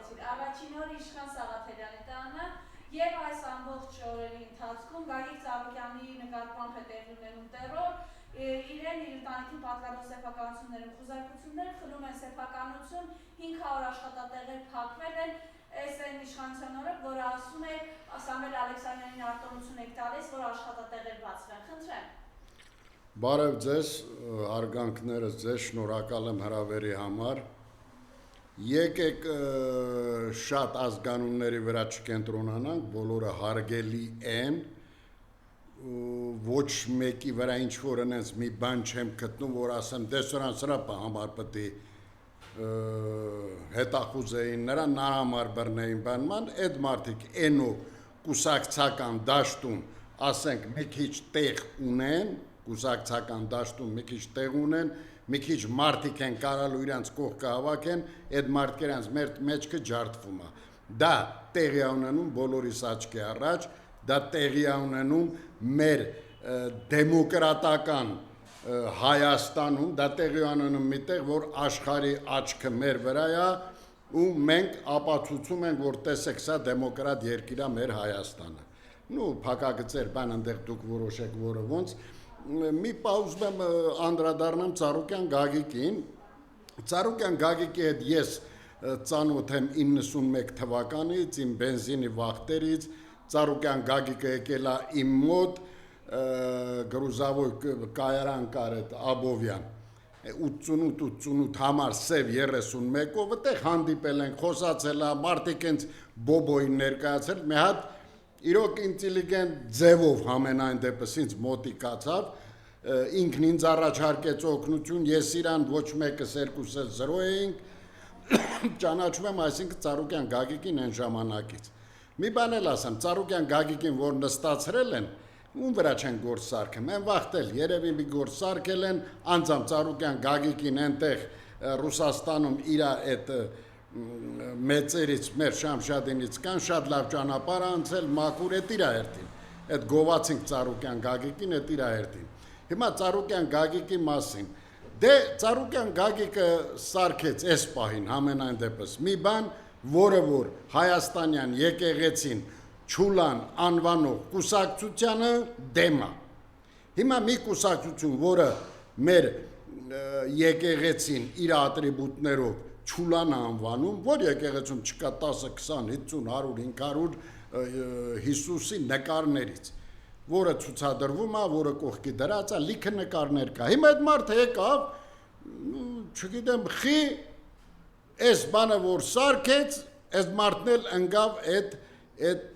բացատրեցիր, առաջին օր Իշխան Սաղաթելյանի տանը եւ այս ամբողջ օրերի ընթացքում Գագիկ Ծառուկյանի նկատմամբ է տեղի ունենում տերոր, իրեն իր ընտանիքին պատկառող սեփականություններում խուզարկություններ, խլում են սեփականություն, 500 աշխատատեղեր փակվել են, այս այն իշխանության օրը, որը ասում է Սամվել Ալեքսանյանին արտոնություն եք տալիս, որ աշխատատեղեր բացվեն, խնդրեմ։ Բարև ձեզ, հարգանքներս ձեզ, շնորհակալ եմ հրավերի համար։ Եկեք շատ ազգանունների վրա չկենտրոնանանք, բոլորը հարգելի են, ոչ մեկի վրա ինչ-որ ընենց մի բան չեմ գտնում, որ ասեմ, դե սրա համար պետք է հետախուզեին նրան, նրա համար բռնեին բանման, այդ մարդիկ էնով կուսակցական դաշտում, ասենք, մի քիչ տեղ ունեն, կուսակցական դաշտում մի քիչ տեղ ունեն, մի քիչ մարդիկ են կարալու իրանց կողքը հավաքեն, այդ մարդկերանց մեջքը ջարդվում է։ Դա տեղի ունենում բոլորիս աչքի առաջ, դա տեղի ունենում մեր դեմոկրատական Հայաստանում, դա տեղի ունենում միտեղ, որ աշխարհի աչքը մեր վրա է, ու մենք ապացուցում ենք, որ տեսեք, սա դեմոկրատ երկիր է մեր Հայաստանը։ Նու փակագծեր բան այնտեղ դուք որոշեք, որը ոնց մի պաուզ եմ անդրադառնամ Ծառուկյան Գագիկին։ Ծառուկյան Գագիկի հետ ես ծանոթ եմ 91 թվականից, իմ բենզինի վախտերից, Ծառուկյան Գագիկը եկել է իմ մոտ, գրուզավոր կայարան կար այդ Աբովյան, 88 համար սև 31-ով, այդտեղ հանդիպել ենք, խոսացել է, մարդիկ ինձ բոբոին ներկայացել, մի հատ իրոք ինտելիգենտ ձևով համենայն դեպս ինձ մոտիկացավ, ինքն ինձ առաջարկեց օգնություն, ես իրան ոչ մեկս երկուսս զրո էինք, ճանաչում եմ, այսինքն Ծառուկյան Գագիկին այն ժամանակից։ Մի բան էլ ասեմ, Ծառուկյան Գագիկին, որ նստացրել են, ում վրա չեն գործ սարքեմ, են վախտել, երևի մի գործ սարքել են, անձամբ Ծառուկյան Գագիկին այնտեղ Ռուսաստանում իր այդ մեծերից, մեր Շամշադինից կան, շատ լավ ճանապարհ անցել, մաքուր է իր հերթին, այդ գովացինք Ծառուկյան Գագիկին, է իր հերթին։ Հիմա Ծառուկյան Գագիկի մասին, դե Ծառուկյան Գագիկը սարքեց այս պահին համենայն դեպս մի բան, որը որ Հայաստանյան եկեղեցին Չուլան անվանող կուսակցությանը դեմ է։ Հիմա մի կուսակցություն, որը մեր եկեղեցին իր ատրիբուտներով Չուլան անվանում, որ եկեղեցում չկա 10, 20, 50, 100, 500 Հիսուսի նկարներից, որը ցուցադրվում է, որը կողքի դրած է, լիքը նկարներ կա։ Հիմա այդ մարդը եկավ, չգիտեմ, խի այս բանը որ սարքեց, այս մարդն էլ ընկավ այդ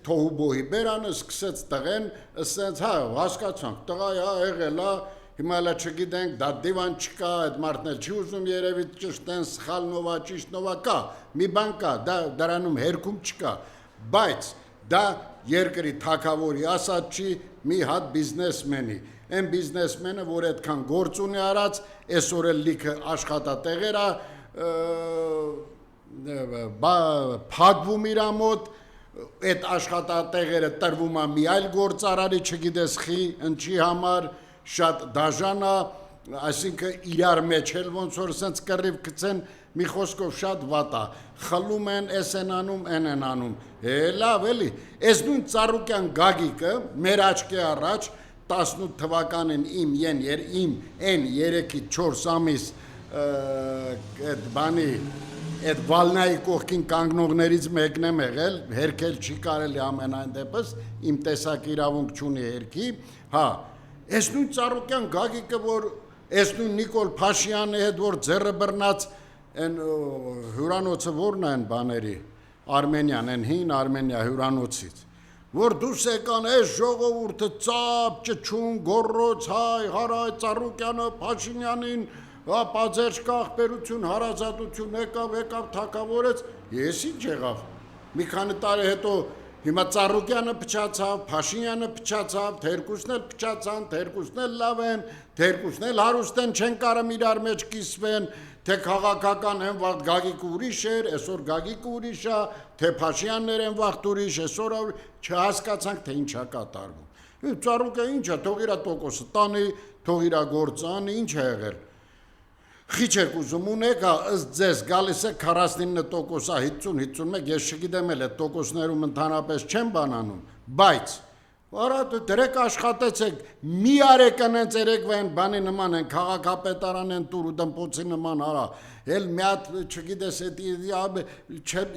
թոհուբոհի բերանը, սկսեց տղեն, ասենց, հա, հասկացանք, տղա եղել է, հիմա հələ չգիտենք, դա դիվան չկա, այդ մարդն էլ չի ուզում երևի ճշտեն, սխալնովա, ճիշտնովա կա, մի բան կա, դրանում հերքում չկա, բայց դա երկրի թագավորի ասած չի, մի հատ բիզնեսմենի, այն բիզնեսմենը, որ այդքան գործ ունի արած, այսօր էլ լիքը աշխատատեղեր է, փակվում իր մոտ, այդ աշխատատեղերը տրվում է մի այլ գործարարի, չգիտես խի, ընչի համար, շատ դաժան է, այսինքն իրար մեջ էլ ոնց որ սենց կռիվ գցեն, մի խոսքով շատ վատ է, խլում են, էս են անում, են անում, լավ էլի, այս նույն Ծառուկյան Գագիկը, մեր աչքի առաջ, 18 թվականին իմ են 3-4 ամիս այդ բանի, այդ վալնայի կողքին կանգնողներից մեկն եմ եղել, հերքել չի կարելի ամենայն դեպս, իմ տեսակ իրավունք չունի հերքի, հա, այս նույն Ծառուկյան Գագիկը, որ այս նույն Նիկոլ Փաշյանի հետ, որ ձեռը բռնած են հյուրանոցը որն են բաների, Արմենյան, են հին Արմենիա հյուրանոցից, որ դուս եկան այս ժողովուրդը ծապ, ճչուն, գոռոց, հայ, հարայ, Ծառուկյանը, Փաշինյանին, պաձերջ կաղբերություն, հարազատություն եկավ թակավորեց, ես ինչ եղավ, մի քանի տարի հետո հիմա Ծառուկյանը փչացավ, Փաշինյանը փչացավ, թերկուսն էլ փչացան, թերկուսն էլ լավ են, թերկուսն էլ հարուստ են, չեն կարում իրար մեջ կիսվեն, թե քաղաքական են վաղ Գագիկը ուրիշ էր, այսօր Գագիկը ուրիշ է, թե Փաշյաններ են վաղ ուրիշ, այսօր չհասկացանք, թե ինչ է կատարվում։ Ծառուկը ինչ է, թող իրա տոկոսը տանի, թող իրա գործը անի, ինչ է եղել։ Խիչ եք ուզում ունեք, ըստ ձեզ գալիս է 49%, 50-51, ես չգիտեմ էլ այդ տոկոսներում ընդհանրապես չեմ բանանում, բայց Արա դրեք աշխատեցեք, մի արեք անենց երեկվային բանի նման են, քաղաքապետարան են տուր ու դմպոցի նման արա, էլ մի հատ չգիտես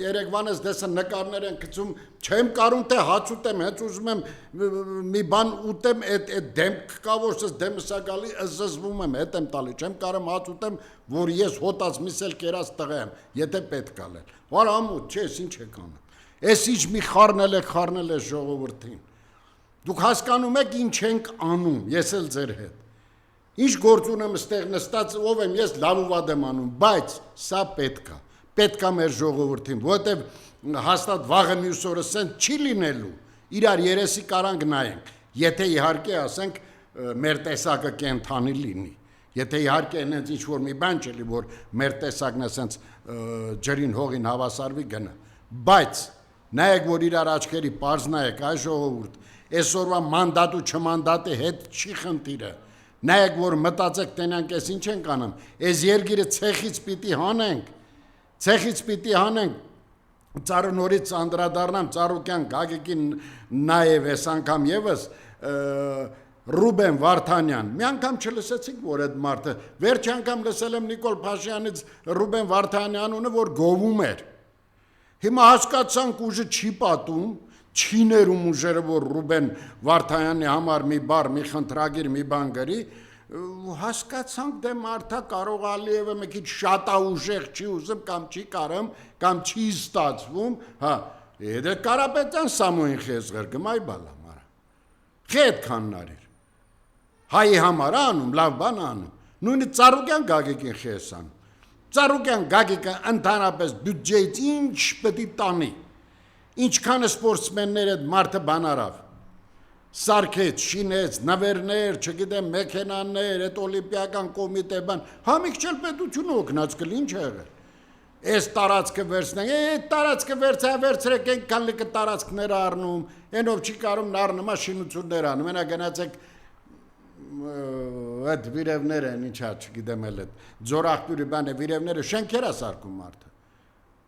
երեկվան ես դեսը նկարներ են գցում, չեմ կարում թե հաց ուտեմ, հենց ուզում եմ մի բան ուտեմ, այդ դեմք կա, որ ես դեմսա գալի, զզվում եմ, հետ եմ տալի, չեմ կարում հաց ուտեմ, որ ես հոտած միսել կերած տղա եմ, եթե պետք ալել, վար ամուտ, չես ինչ եք անում, ես ինչ մի խարնել եք ժողովրդին Դուք հասկանում եք ինչ ենք անում, ես էլ ձեր հետ։ Ինչ գործ ունեմ ստեղ նստած, ով եմ ես լավ ու վատ եմ անում, բայց սա պետք է մեր ժողովրդին, որովհետև հաստատ վաղը մյուս օրը սենց չի լինելու, իրար երեսի կարանք նայենք, եթե իհարկե ասենք մեր տեսակը կենթանի լինի, եթե իհարկե այնց ինչ որ մի բան չլի, որ մեր տեսակն է սենց ջրին հողին հավասարվի գնա, բայց նայեք, որ իրար աչքերի պարզ նայեք, այ ժողովուրդ Այսօրվա մանդատ ու չմանդատի հետ չի խնդիրը, նայեք, որ մտածեք տենանք ես ինչ ենք անում, այս երգիրը ցեխից պիտի հանենք, ծառը նորից անդրադառնամ, Ծառուկյան Գագիկին նաև այս անգամ եւս Ռուբեն Վարդանյան, մի անգամ չլսեցիք, որ այդ մարդը, վերջ անգամ լսել եմ Նիկոլ Փաշյանից Ռուբեն Վարդանյանունը, որ գովում էր, հիմա հասկացանք ուժը չի պատում, չի ներում ուժերը, որ Ռուբեն Վարդանյանի համար մի բառ, մի խնդրագիր, մի բան գրի, հասկացանք դե մարդա կարող Ալիևը մի քիչ շատ ուժեղ չի ուզում կամ չի կարում, կամ չի ստացվում, հա, դե Կարապետյան Սամոյին խեզղեր գմայ բալա մարա։ Խետ քաննարիր։ Հայի համար անում, լավ բան անում։ Նույնը Ծառուկյան Գագիկին խեսան։ Ծառուկյան Գագիկը ընդհանրապես բյուջեից ինչ պետք է տանի։ Ինչքան սպորտսմեններ այդ մարդը բան արավ, սարքեց, շինեց, նվերներ, չգիտեմ, մեքենաներ, այդ օլիմպիական կոմիտե բան, համիք չել պետությունը օգնած կլի, ինչ եղել, այս տարածքը վերցնենք, այդ տարածքը վերցրեք, ենքան լիկը տարածքներ առնում, ենով չի կարում նարնումա շինություններ անում, ենա գնացեք այդ վիրևներ են, ինչա չգիտեմ էլ այդ, ձորախտուրի բան է, վիրևները շենքեր է սարկում մարդը,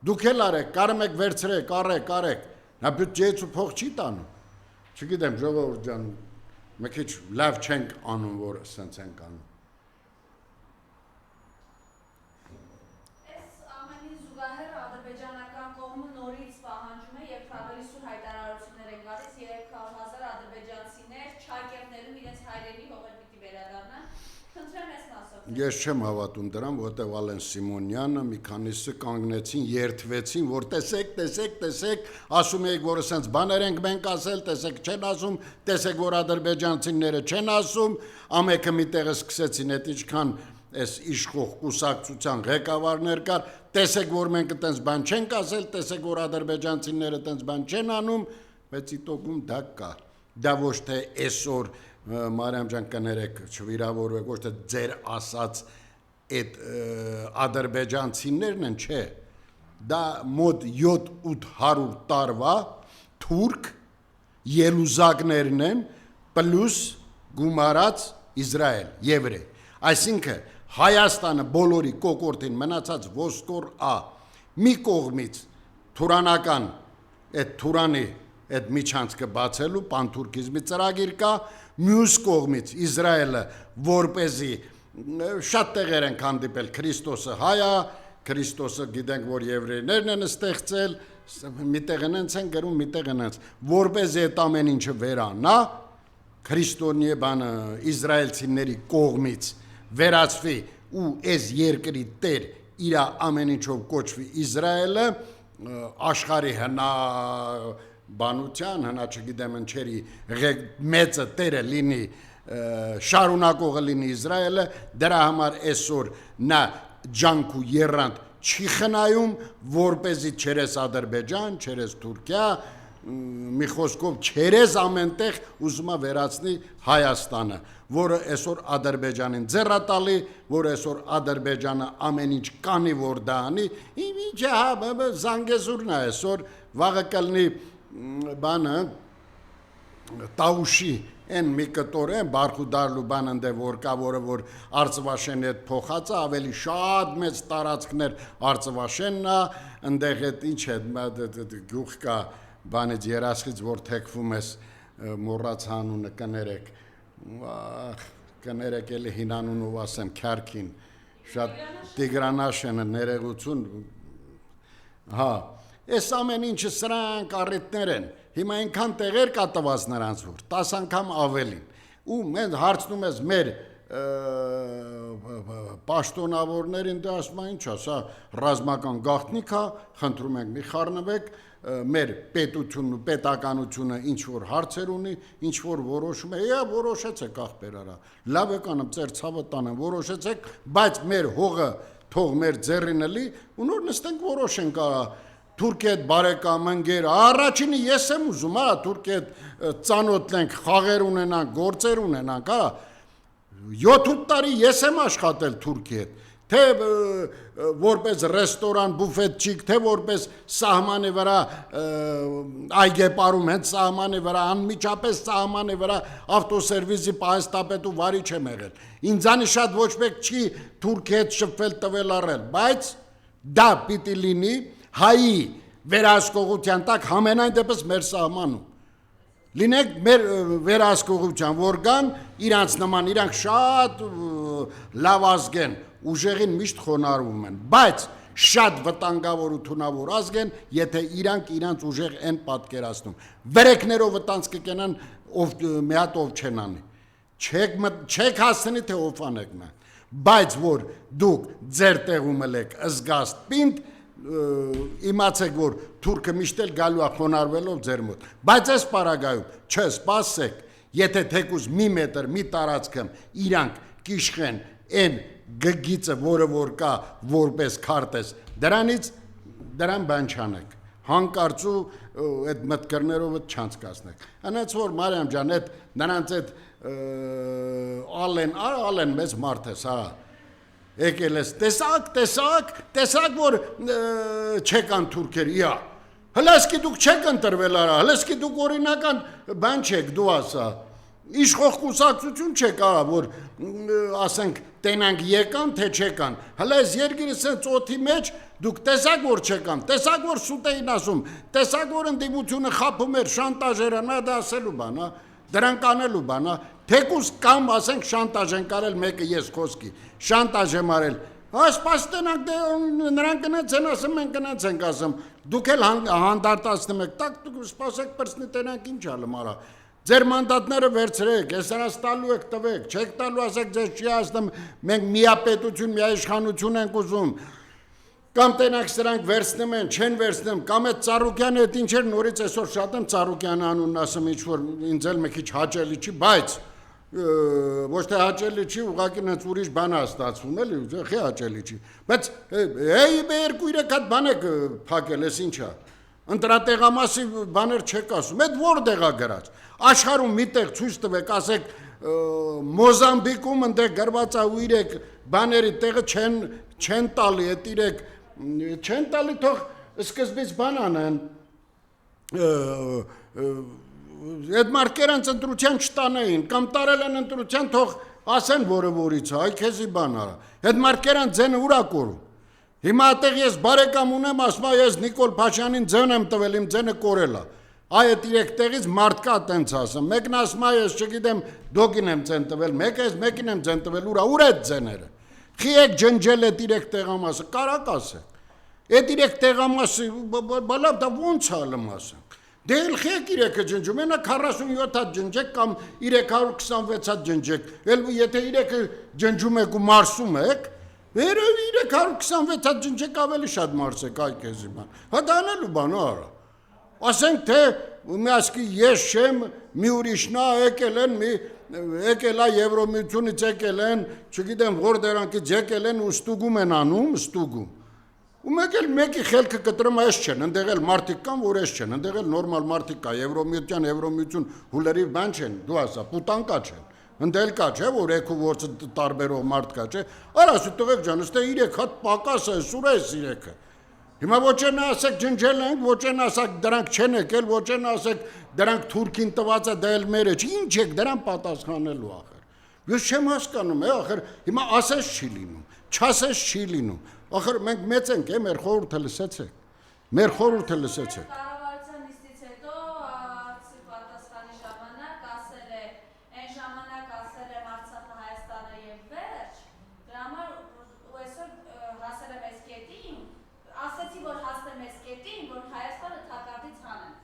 Դուք էլ արեք, կարում եք վերցրեք, արեք, նա բյուջեից ու փող չի տանում, չգիտեմ, ժողովուրդ ջան, մի քիչ լավ չենք անում, որ սենց ենք անում։ Այս ամենի զուգահեռ ադրբեջանական կողմը նորից պահանջում է և ավելի սուր հայտարարություններ են գալիս 300,000 ադրբեջանցիներ չակերտներում իրենց հայրենի հողեր պիտի վերադառնան, խնդրեմ ես մասով։ Ես չեմ հավատում դրան, որտեղ Ալեն Սիմոնյանը մի քանիսը կանգնեցին, երթվեցին, որ տեսեք, ասում եք, որ սենց բաներ ենք մենք ասել, տեսեք չեն ասում, տեսեք, որ ադրբեջանցիները չեն ասում, ամեկը մի տեղը սկսեցին այդ ինչքան այս իշխող կուսակցության ղեկավարներ կար, տեսեք, որ մենք այդպես բան չենք ասել, տեսեք, որ ադրբեջանցիները այդպես բան չեն անում, բայց իտոգում դա կա, դա ոչ թե այսօր Մարիամ ջան կներեք, չվիրավորվեք, ոչ թե ձեր ասած այդ ադրբեջանցիներն են, չէ, դա մոտ 7-800 տարվա թուրք ելուզակներն են, պլյուս գումարած Իսրայել, եվրե, այսինքն Հայաստանը բոլորի կոկորտին մնացած ոսկոր ա, մի կողմից թուրանական, այդ թուրանի այդ միջանցքը բացելու պանթուրքիզմի ծրագիր կա, մյուս կողմից Իսրայելը որպեսզի շատ տեղեր են հանդիպել Քրիստոսը հայա, Քրիստոսը գիտենք, որ եվրեյներն են ստեղծել, մի տեղն են գրում, մի տեղն են, որպեսզի այդ ամեն ինչը վերանա, քրիստոնյա բանը իսրայելցիների կողմից վերածվի ու այս երկրի տեր իր ամեն ինչով կոչվի Իսրայելը, աշխարհի հնա բանության, հնա չգիտեմ ընչերի մեծը տերը լինի, շարունակողը լինի Իսրայելը, դրա համար այսօր նա ջանք ու երրանդ չի խնայում, որպեսզի չերես Ադրբեջան, չերես Թուրքիա, մի խոսքով չերես ամենտեղ ուզում է վերացնի Հայաստանը, որը այսօր Ադրբեջանին ձեռատալի, որը այսօր Ադրբեջանը ամեն ինչ կանի, որ դա անի, ինչ է, Զանգեզուրն է այսօր, վաղը կլնի բանը, Տաուշի, Են մի կտորեն Բարխուդարլու բան ընդ որ կա, որ Արծվաշենի հետ փոխած է, ավելի շատ մեծ տարածքներ Արծվաշենն է, ընդեղ այդ ինչ է, գյուղ կա բանից երասխից, որ թեքվում ես մոռաց անունը կներեք, կներեք էլի հին անունով ասեմ, Քյարքին, շատ Տիգրանաշենը ներողություն, հա, այս ամեն ինչը սրանք առիթներ են, հիմա այնքան տեղեր կա տված նրանց որ, 10 անգամ ավելին, ու մենք հարցնում ես մեր պաշտոնավորներին, դե ասում են ինչ է, սա ռազմական գաղտնիք է, խնդրում ենք մի խառնվեք, մեր պետությունն ու պետականությունը ինչ որ հարցեր ունի, ինչ որ որոշում է, որոշեցեք ախպերարա, լավ եկան ծեր ցավը տանեն, որոշեցեք, բայց մեր հողը թող մեր ձեռին լի, ու նոր նստենք որոշենք Թուրքիա հետ բարեկամ ընկեր, առաջինը ես եմ ուզում, Թուրքիա հետ ծանոթ ենք, խաղեր ունենանք, գործեր ունենանք, 7-8 տարի ես եմ աշխատել Թուրքիա հետ, թե որպես ռեստորան, բուֆետչիկ, թե որպես սահմանի վրա այգեպարում հենց սահմանի վրա, անմիջապես սահմանի վրա ավտոսերվիսի պահեստապետու վարիչ եմ եղել, ինձանի շատ ոչ մեկ չի Թուրքիա հետ շփվել տվել առել, բայց դա պիտի լինի հայի վերահսկողության տակ համենայն դեպս մեր սահմանում, լինեք մեր վերահսկողության, որ կան իրանց նման, իրանք շատ լավ ազգ են, ուժեղին միշտ խոնարհվում են, բայց շատ վտանգավոր ու թունավոր ազգ են, եթե իրանք իրանց ուժեղ են պատկերացնում, վերեկներով վտանգ կկենան, մի հատ ով չեն անի, չեք հասցնի, թե ով անեք նա, բայց որ դուք ձեր տեղում եք զգաստ պինդ, իմացեք, որ թուրքը միշտ էլ գալու է խոնարհվելով ձեր մոտ, բայց այս պարագայում չսպասեք, եթե թեկուզ մի մետր, մի տարածքում իրանք կիշխեն են գգիծը, որը որ կա որպես քարտեզ, դրան բան չանեք, հանկարծու այդ մտքերներով չանցկացնեք, անց որ Մարիամ ջան, նրանց այդ ալեն մեծ մարդ ես, եկել ես, տեսակ, որ չեկան թուրքեր, հլեսկի դուք չեք ընտրվել արա, հլեսկի դուք օրինական բան չեք, դու ասա, իշխող կուսակցություն չեք արա, որ ասենք տենանք եկան, թե չեկան, հլես երգիրս են ծոթի մեջ, դուք տեսակ որ չեկան, տեսակ որ սուտ էին ասում, տեսակ որ ընդդիմությունը խապում էր, շանտաժերը, նա դա ասելու բան, դրանք անելու բան, թեկուզ կամ ասենք շանտաժ են կարել մեկը ես խոսքի, շանտաժ եմ արել, սպաստնանք նրանք կնեց են ասում, մենք կնեց ենք ասում, դուք էլ հանդարտացնում եք, տակ դուք սպասեք պրսնի տենանք ինչ ալում արա, ձեր մանդատները վերցրեք, ես նրանց տալու եք տվեք, չեք տալու ասեք ձեզ չի ասնում, մենք միապետություն, միաիշխանություն ենք ուզում, կամ տենանք սրանք վերցնում են, չեն վերցնում, կամ այդ Ծառուկյանը այդ ինչ էր նորից այսօր շատ եմ Ծառուկյանը անունն ասում, ինչ որ ինձ էլ մի քիչ հաճելի չի, բայց ոչ թե հաճելի չի, ուղղակի նենց ուրիշ բան է ստացվում, էլի, խի հաճելի չի, բայց երկու 3 հատ բան եք փակել, ես ինչ է, ընտրատեղամասի բաներ չեք ասում, այդ որ տեղա գրած, աշխարհում մի տեղ ցույց տվեք, ասեք Մոզամբիկում ընդեղ գրված է ու 3 բաների տեղը չեն տալի, այդ 3 չեն տալի, թող սկզբից բան անեն, այդ մարկերանց ընտրության չտանեին, կամ տարել են ընտրության, թող ասեն որը որից է, այ քեզի բան արա, այդ մարկերանց ձենը ուր ա կորում, հիմա այդտեղ ես բարեկամ ունեմ, ասում է ես Նիկոլ Փաշյանին ձեն եմ տվել, իմ ձենը կորել է, այդ 3 տեղից մարդ կա տենց ասում, մեկն ասում է ես չգիտեմ դոգին եմ ձեն տվել, մեկին եմ ձեն տվել, ուր այդ ձեները, խի եք ջնջել այդ 3 տեղամասը, կարակ ասեք, այդ 3 տեղամասը, բալավ դա ոնց ալում ասենք, դե էլ խի եք 3-ը ջնջում, ենա 47 հատ ջնջեք կամ 326 հատ ջնջեք, էլ եթե 3-ը ջնջում եք ու մարսում եք, վերև 326 հատ ջնջեք ավելի շատ մարսեք, այ քեզի բան, հա դա անելու բան արա, ասենք թե մի ասկի ես չեմ, մի ուրիշնա եկել են, եկել է Եվրոմիությունից եկել են, չգիտեմ որ դրանքից եկել են ու ստուգում են անում, ստուգում, ու մեկ էլ մեկի խելքը կտրում այս չեն, ընդեղ էլ մարդիկ կան, որ այս չեն, ընդեղ էլ նորմալ մարդիկ կա, Եվրոմիություն հուլերի բան չեն, դու ասա, պուտանկա չեն, ընդեղ կա չէ, որ եկու որցը տարբերող մարդ կա չէ, արա սու տղեկ ջան, ստե 3 հատ պակաս է, սուր է 3-ը, Հիմա ոչ են ասեք ջնջել ենք, ոչ են ասեք դրանք չեն եկել, ոչ են ասեք դրանք Թուրքին տված է դա էլ մերը չի, ինչ եք դրան պատասխանելու ախր։ Ես չեմ հասկանում, ախր հիմա ասես չի լինում, չասես չի լինում։ Ախր մենք մեծ ենք, մեր խորհուրդը լսեցեք։ Մեր խորհուրդը լսեցեք։ Կառավարության նիստից հետո հարցի պատասխանի ժամանակ ասել է, այն ժամանակ ասել եմ Արցախը, Հայաստանը եւ վերջ, դրա համար ու այսօր հասել եմ այս կետին, ասեցի, որ հասնեմ այս կետին, որ Հայաստանը թակարդից հանեն։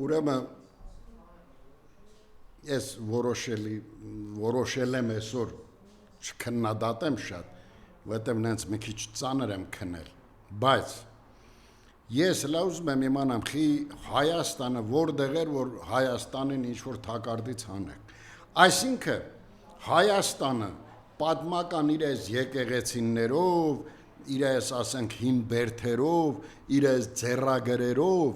Ուրեմն ես որոշել եմ այսօր չքննադատեմ շատ, որտեղ նենց մի քիչ ծանր եմ քնել, բայց ես լավ ուզում եմ իմանամ խի Հայաստանը որտեղ էր, որ Հայաստանին ինչ-որ թակարդից հանեք։ Այսինքն Հայաստանը պատմական իր այս եկեղեցիներով, իր այս ասենք հին բերդերով, իր այս ձեռագրերով,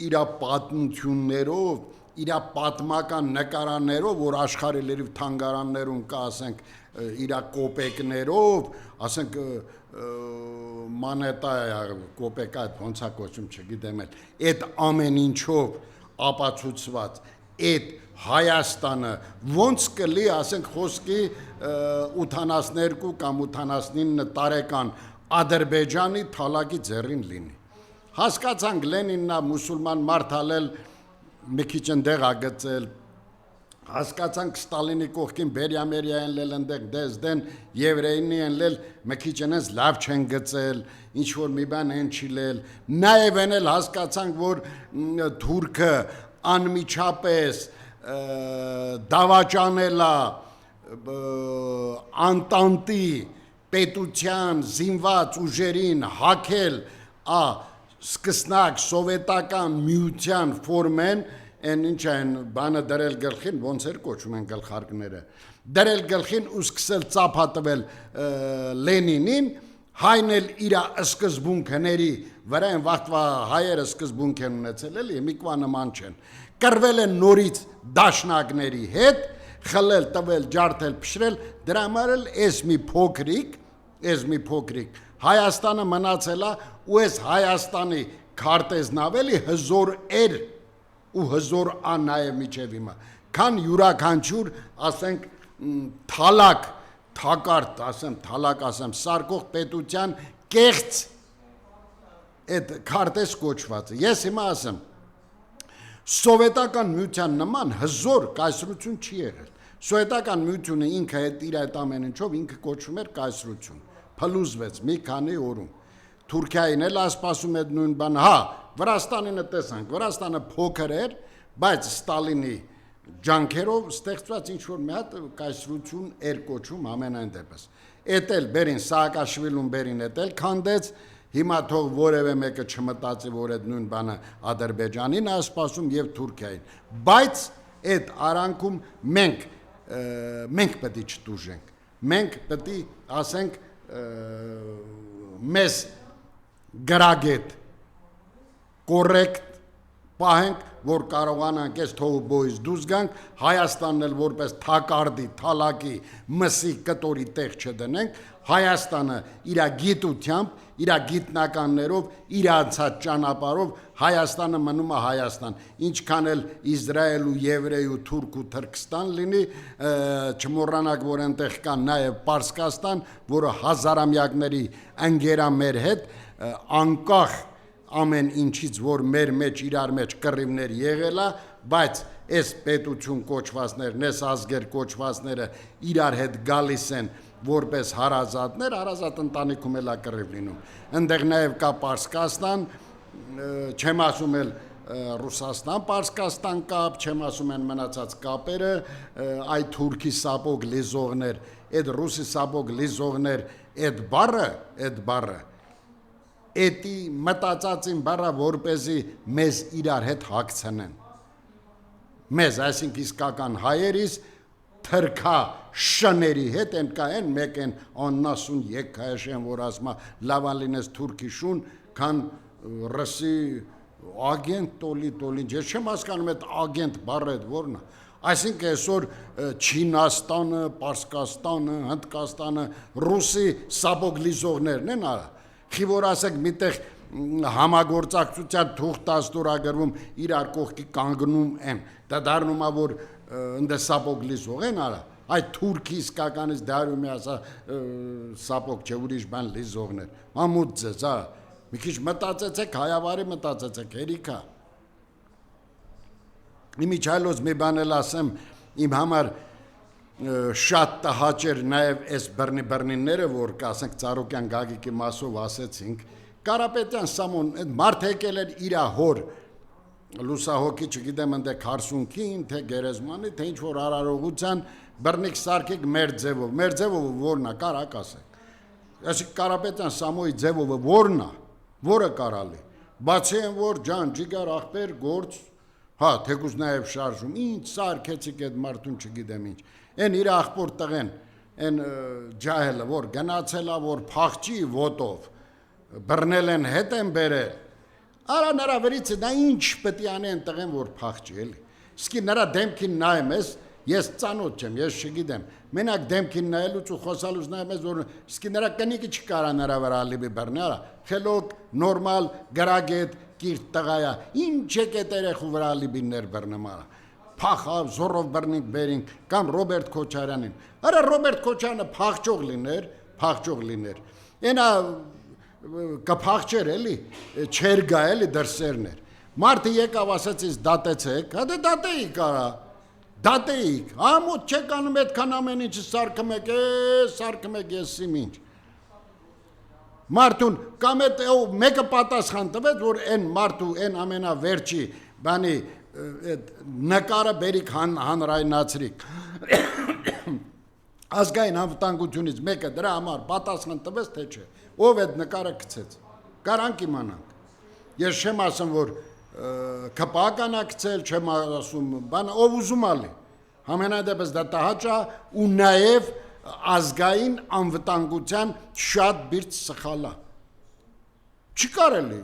իր պատմություններով, իր պատմական նկարաններով, որ աշխարհի լրիվ թանգարաններում կա, ասենք իր կոպեկներով, ասենք մանետա կոպեկա ոնց է կոչում չգիտեմ էլ, այդ ամեն ինչով ապացուցված այդ Հայաստանը ոնց կլի, ասենք խոսքի 82 կամ 89 տարեկան Ադրբեջանի թալակի ձեռին լինի։ Հասկացանք Լենինն է մուսուլման մարդ ալել մի քիչ ընդեղ ագծել, հասկացանք Ստալինի կողքին Բերիամերիա են լել ընդեղ դեզդեն եվրեյնի են լել մի քիչ այնպես լավ չեն գծել, ինչ որ մի բան են չի լել, նաև են էլ հասկացանք, որ Թուրքը անմիջապես դավաճանելա Անտանտի պետության զինված ուժերին հակել սկսնակ սովետական միության ֆորմեն, այն ինչ են բանը դրել գլխին, ոնց էր կոչում են գլխարկները, դրել գլխին ու սկսել ծափատվել Լենինին, հայն էլ իր սկզբունքների վրա են վաղտվա հայերը սկզբունք են ունեցել, էլի միկվա նման չեն, կռվել են նորից դաշնակների հետ, խլել, տվել, ջարդել, փշրել, դրա համար էլ էս մի փոքրիկ Հայաստանը մնացել է ու այս Հայաստանի քարտեզն ավելի հզոր էր ու հզոր ա նաև միջև հիմա, քան յուրաքանչյուր, ասենք, թակարդ, ասեմ, սարկող պետության կեղծ այդ քարտեզ կոչվածը։ Ես հիմա ասեմ, սովետական միության նման հզոր կայսրություն չի եղել։ Սովետական միությունը ինքը իր այդ ամեն ինչով ինքը կոչվում էր կայսրություն։ Փլուզվեց մի քանի օրում։ Թուրքիային էլ ասպասում է նույն բանը, Վրաստանինը տեսանք, Վրաստանը փոքր էր, բայց Ստալինի ջանքերով ստեղծված ինչ-որ մի հատ կայսրություն էր կոչում ամենայն դեպս։ Էդ էլ բերին Սաակաշվիլուն բերին էդ էլ քանդեց, հիմա թող որևէ մեկը չմտածի, որ այդ նույն բանը Ադրբեջանին է ասպասում եւ Թուրքիային։ Բայց այդ արանքում մենք պետք է չտուժենք։ Մենք պետք է ասենք մեզ գրագետ կորեկտ պահենք, որ կարողանանք այս թողոբոյից դուրս գանք, Հայաստանն էլ որպես թակարդի, թալակի, մսի, կտորի տեղ չդնենք, Հայաստանը իր գիտությամբ, իր գիտնականներով, իր անցած ճանապարհով Հայաստանը մնում է Հայաստան, ինչքան էլ Իսրայել ու Եվրեյ ու Թուրք ու Թրքստան լինի, չմոռանանք, որ այնտեղ կա նաև Պարսկաստան, որը հազարամյակների ընկերա մեր հետ, անկախ ամեն ինչից, որ մեր մեջ իրար մեջ կռիվներ եղել է, բայց այս պետություն կոչվածներն, այս ազգեր կոչվածները իրար հետ գալիս են որպես հարազատներ, հարազատ ընտանիքում էլ է կռիվ լինում։ Այնտեղ նաև կա Պարսկաստան, չեմ ասում էլ Ռուսաստան, Պարսկաստան կապ, չեմ ասում են մնացած կապերը, այդ թուրքի սապոգ լիզողներ, այդ ռուսի սապոգ լիզողներ, այդ բառը էտի մտածածին բառը որպեսզի մեզ իրար հետ հագցնեն։ Մեզ, այսինքն իսկական հայերիս թրքա շների հետ են կային մեկ են աննասուն եկայշեն, որ ասма լավան լինես թուրքի շուն, քան ռսի ագենտ տոլի, ես չեմ հասկանում այդ ագենտ բառը այդ որն է։ Այսինքն այսօր Չինաստանը, Պարսկաստանը, Հնդկաստանը, Ռուսի սաբոկ լիզողներն են արա։ Խի որ ասեք միտեղ համագործակցության թուղթ ստորագրվում իրար կողքի կանգնում են։ Դա դառնում է որ ընդ սաբոկ լիզող են արա։ Այդ թուրքի իսկականից դարում է ասա սաբոկ չէ ուրիշ բան լիզողներ։ Ամուտ ձեզ, հա։ Մի քիչ մտածեցեք, հայավարի մտածեցեք, հերիքա։ Իմիջայլոց մի բան էլ ասեմ, իմ համար շատ տհաճ էր նաև այս բռնիները, որ կասենք Ծառուկյան Գագիկի մասով ասեցինք, Կարապետյան Սամոն այդ մարդ եկել էր իր հոր լուսահոգի, չգիտեմ ընդ քարսունքին, թե գերեզմանի, թե ինչ որ արարողության բռնիկ սարքեք մեր ձևով որն է, կարակ ասեք։ Այսինքն Կարապետյան Սամոյի ձևով որն է, որը կարալի։ Բացի այն որ ջան, ջիգար ախպեր, գործ, հա, թեկուզ նաև շարժում, ինչ սարքեցիք այդ մարդուն չգիտեմ ինչ։ Այն իր ախպոր տղեն, այն ջահելը, որ գնացել է, որ փախչի ոտով, բռնել են, հետ են բերել։ Արա նրա վրից դա ինչ պետք է անեն տղեն, որ փախչի, էլի։ Իսկի նրա դեմքին նայեմ ես, ես ծանոթ չեմ, ես չգիտեմ։ Մենակ դեմքին նայելուց ու խոսալուց նայեմ ես, որ իսկի նրա կնիկը չկարա նրա վրա ալիբի բռնի, արա։ Խելոք, նորմալ, գրագետ, կիրթ տղայա, ինչ է կետ երեխու վրա ալիբիներ բռնում արա։ Փախավ, զորով բռնիկ բերինք, կամ Ռոբերտ Քոչարյանին։ Արա Ռոբերտ Քոչարյանը փախչող լիներ։ Ենա կփախչեր էլի, չեր գա էլի դրսերներ։ Մարդը եկավ ասաց ինձ դատեցեք, հա դե դատեիք արա, դատեիք, ամոթ չեք անում այդքան ամեն ինչը սարքում եք ես իմ ինչ։ Մարդուն կամ այդ մեկը պատասխան տվեց, որ այն մարդու այն ամենավերջի բանի նկարը բերիք հանրայնացրիք։ Ազգային անվտանգությունից մեկը դրա համար պատասխան տվեց, թե չէ։ Ով այդ նկարը գցեց։ Կարանք իմանանք։ Ես չեմ ասում, որ կպական է գցել, չեմ ասում, բան ով ուզում ալի։ Համենայնդեպս դա տհաճ է ու նաև ազգային անվտանգության շատ բիրտ սխալ է։ Չի կարելի։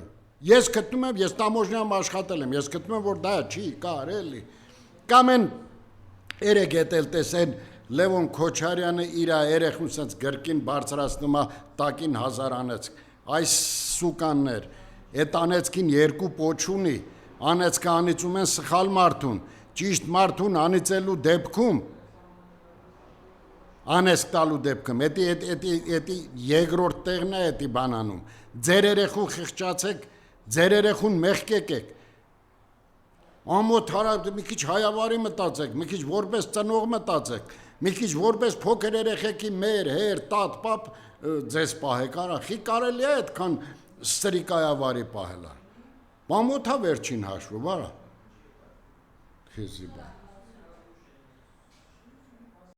Ես գտնում եմ, ես տամոժնյամ աշխատել եմ, ես գտնում եմ, որ դա չի կարելի։ Կամ են երեք ետել տեսեն Լևոն Քոչարյանը իր երեխուն սենց գրկին բարձրացնում է տակին 1000 անեցք։ Այս սուկաններ, այդ անեցքին երկու պոչ ունի, անեցքը անիծում են սխալ մարդուն, ճիշտ մարդուն անիծելու դեպքում, անեսք տալու դեպքում, էդի երկրորդ տեղն է էդի բանանում, ձեր երեխուն խղճացեք, ձեր երեխուն մեղկեք եք, ամոթ հարավ, մի քիչ հայավարի մտածեք, մի քիչ որպես ծնող մտածեք, մի քիչ որպես փոքր երեխեքի մեր, հեր, տատ, պապ ձեզ պահեք, արա, խի կարելի է այդքան ստրիկայավարի պահելար, մամոթա վերջին հաշվով, արա, քեզի բան։